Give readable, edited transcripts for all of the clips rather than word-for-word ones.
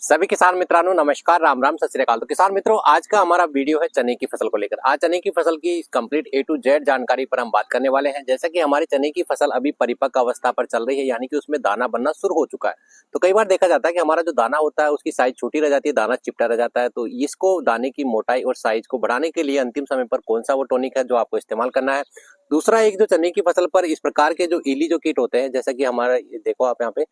सभी किसान मित्रांनो नमस्कार, राम राम, सत श्री अकाल। तो किसान मित्रों, आज का हमारा वीडियो है चने की फसल को लेकर। आज चने की फसल की कंप्लीट A to Z जानकारी पर हम बात करने वाले हैं। जैसा कि हमारी चने की फसल अभी परिपक्व अवस्था पर चल रही है, यानी कि उसमें दाना बनना शुरू हो चुका है। तो कई बार देखा जाता है कि हमारा जो दाना होता है उसकी साइज छोटी रह जाती है, दाना चिपटा रह जाता है। तो इसको दाने की मोटाई और साइज को बढ़ाने के लिए अंतिम समय पर कौन सा वो टॉनिक है जो आपको इस्तेमाल करना है। दूसरा, एक जो चने की फसल पर इस प्रकार के जो इली जो कीट होते हैं, जैसा कि हमारा देखो आप यहाँ पे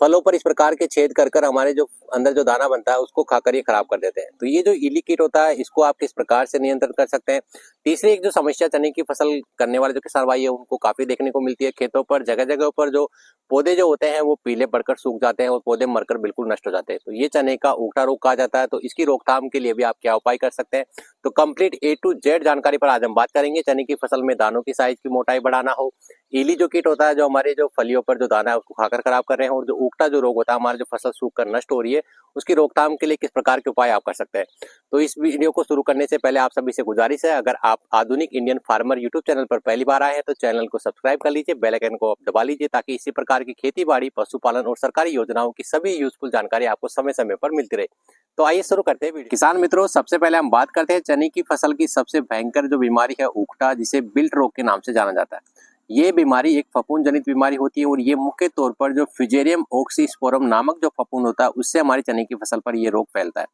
फलों पर इस प्रकार के छेद कर कर हमारे जो अंदर जो दाना बनता है उसको खाकर ये खराब कर देते हैं। तो ये जो इली कीट होता है इसको आप किस प्रकार से नियंत्रण कर सकते हैं। तीसरी एक जो समस्या चने की फसल करने वाले जो किसान भाई है उनको काफी देखने को मिलती है। खेतों पर जगह जगह पर जो पौधे जो होते हैं वो पीले पड़कर सूख जाते हैं और पौधे मरकर बिल्कुल नष्ट हो जाते हैं। तो ये चने का उगटा रोग कहा जाता है। तो इसकी रोकथाम के लिए भी आप क्या उपाय कर सकते हैं, तो कंप्लीट A to Z जानकारी पर आज हम बात करेंगे। चने की फसल में दानों की साइज की मोटाई बढ़ाना हो, इली जो कीट होता है जो हमारे जो फलियों पर जो दाना है उसको खाकर खराब कर रहे हैं, और जो उगटा जो रोग होता है हमारी जो फसल सूख कर नष्ट हो रही है उसकी रोकथाम के लिए किस प्रकार के उपाय आप कर सकते हैं। तो इस वीडियो को शुरू करने से पहले आप सभी से गुजारिश है, अगर आप आधुनिक इंडियन फार्मर यूट्यूब चैनल पर पहली बार आए हैं तो चैनल को सब्सक्राइब कर लीजिए, बेल आइकन को दबा लीजिए, ताकि इसी प्रकार की खेती बाड़ी, पशुपालन और सरकारी योजनाओं की सभी यूजफुल जानकारी आपको समय समय पर मिलती रहे। तो आइए शुरू करते हैं वीडियो। किसान मित्रों, सबसे पहले हम बात करते हैं चने की फसल की सबसे भयंकर जो बीमारी है उगटा, जिसे बिल्ट रोग के नाम से जाना जाता है। ये बीमारी एक फफूंद जनित बीमारी होती है और ये मुख्य तौर पर जो फिजेरियम ऑक्सीस्पोरम नामक जो फफूंद होता है उससे हमारी चने की फसल पर ये रोग फैलता है।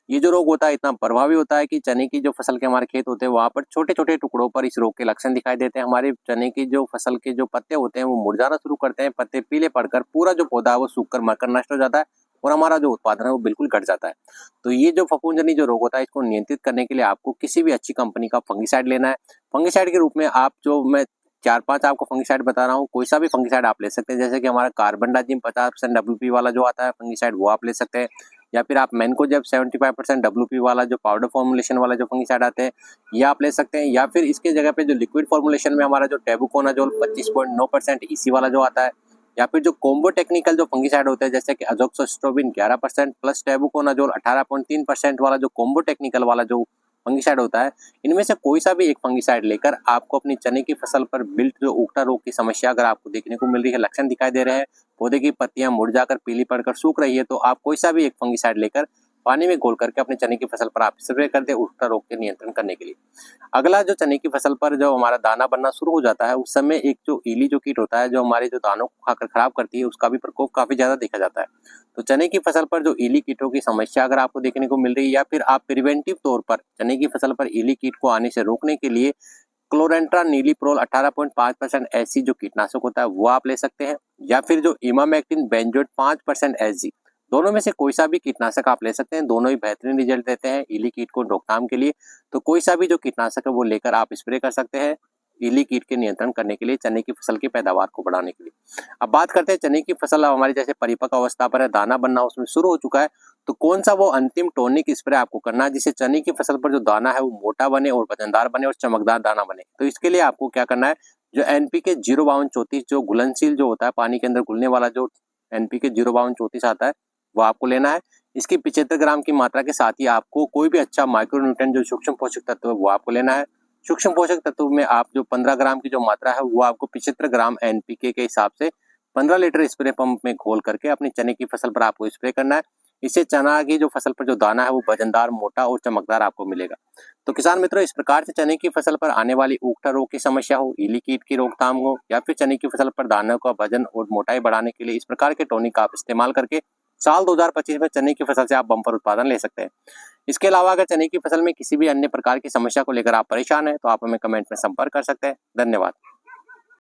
ये जो रोग होता है इतना प्रभावी होता है कि चने की जो फसल के हमारे खेत होते हैं वहां पर छोटे छोटे टुकड़ों पर इस रोग के लक्षण दिखाई देते हैं। हमारे चने की जो फसल के जो पत्ते होते हैं वो मुरझाना शुरू करते हैं, पत्ते पीले पड़कर पूरा जो पौधा है वो सूख कर मरकर नष्ट हो जाता है और हमारा जो उत्पादन है वो बिल्कुल घट जाता है। तो ये जो फफूंदजनित जो रोग होता है इसको नियंत्रित करने के लिए आपको किसी भी अच्छी कंपनी का फंगिसाइड लेना है। फंगिसाइड के रूप में आप जो मैं 4-5 आपको फंगिसाइड बता रहा हूँ, कोई सा भी फंगिसाइड आप ले सकते हैं। जैसे कि हमारा कार्बनडाजिम 50% WP वाला जो आता है फंगिसाइड वो आप ले सकते हैं, या फिर आप मैनकोजेब 75% WP वाला जो पाउडर फॉर्मुलेशन वाला जो फंगिसाइड आते हैं ये आप ले सकते हैं, या फिर इसके जगह पे जो लिक्विड फॉर्मुलेशन में हमारा जो टेबुकोनाजोल 25.9% इसी वाला जो आता है, या फिर जो कॉम्बो टेक्निकल जो फंगिसाइड होते हैं जैसे कि अजोक्सोस्ट्रोबिन 11% प्लस टेबुकोनाजोल 18.3% वाला जो कॉम्बो टेक्निकल वाला जो फंगिसाइड होता है, इनमें से कोई सा भी एक फंगिसाइड लेकर आपको अपनी चने की फसल पर बिल्ट जो उगटा रोग की समस्या अगर आपको देखने को मिल रही है, लक्षण दिखाई दे रहे हैं, पौधे की पत्तियां मुरझाकर पीली पड़कर सूख रही है, तो आप कोई सा भी एक फंगिसाइड लेकर पानी में घोल करके अपने चने की फसल पर आप स्प्रे कर दे उगटा रोग के नियंत्रण करने के लिए। अगला, जो चने की फसल पर जो हमारा दाना बनना शुरू हो जाता है उस समय एक जो इली जो कीट होता है जो हमारे जो दानों को खाकर खराब करती है उसका भी प्रकोप काफी ज्यादा देखा जाता है। तो चने की फसल पर जो इली कीटों की समस्या अगर आपको देखने को मिल रही है, या फिर आप प्रिवेंटिव तौर पर चने की फसल पर इली कीट को आने से रोकने के लिए क्लोरेंट्रा नीलीप्रोल 18.5% एसजी जो कीटनाशक होता है वो आप ले सकते हैं, या फिर जो इमामेक्टिन बेंजोएट 5% एसजी, दोनों में से कोई सा भी कीटनाशक आप ले सकते हैं। दोनों ही बेहतरीन रिजल्ट देते हैं इली कीट को रोकथाम के लिए। तो कोई सा भी जो कीटनाशक है वो लेकर आप स्प्रे कर सकते हैं इली कीट के नियंत्रण करने के लिए, चने की फसल की पैदावार को बढ़ाने के लिए। अब बात करते हैं चने की फसल हमारी जैसे परिपक्व अवस्था पर है, दाना बनना उसमें शुरू हो चुका है, तो कौन सा वो अंतिम टॉनिक स्प्रे आपको करना है जिससे चने की फसल पर जो दाना है वो मोटा बने और वजनदार बने और चमकदार दाना बने। तो इसके लिए आपको क्या करना है, जो NPK 05234 जो घुलनशील जो होता है पानी के अंदर घुलने वाला जो NPK 05234 आता है वो आपको लेना है। इसकी 75 ग्राम की मात्रा के साथ ही आपको कोई भी अच्छा माइक्रोन्यूट्रिएंट जो सूक्ष्म पोषक तत्व है वो आपको लेना है। सूक्ष्म पोषक तत्व में आप जो 15 ग्राम की जो मात्रा है वो आपको 75 ग्राम NPK के हिसाब से 15 लीटर स्प्रे पंप में घोल करके अपनी चने की फसल पर आपको स्प्रे करना है। इससे चना की जो फसल पर जो दाना है वो वजनदार, मोटा और चमकदार आपको मिलेगा। तो किसान मित्रों, इस प्रकार से चने की फसल पर आने वाली उगटा रोग की समस्या हो, इली कीट की रोकथाम हो, या फिर चने की फसल पर दानों का वजन और मोटाई बढ़ाने के लिए इस प्रकार के टॉनिक आप इस्तेमाल करके साल 2025 में चने की फसल से आप बम्पर उत्पादन ले सकते हैं। इसके अलावा अगर चने की फसल में किसी भी अन्य प्रकार की समस्या को लेकर आप परेशान हैं तो आप हमें कमेंट में संपर्क कर सकते हैं। धन्यवाद।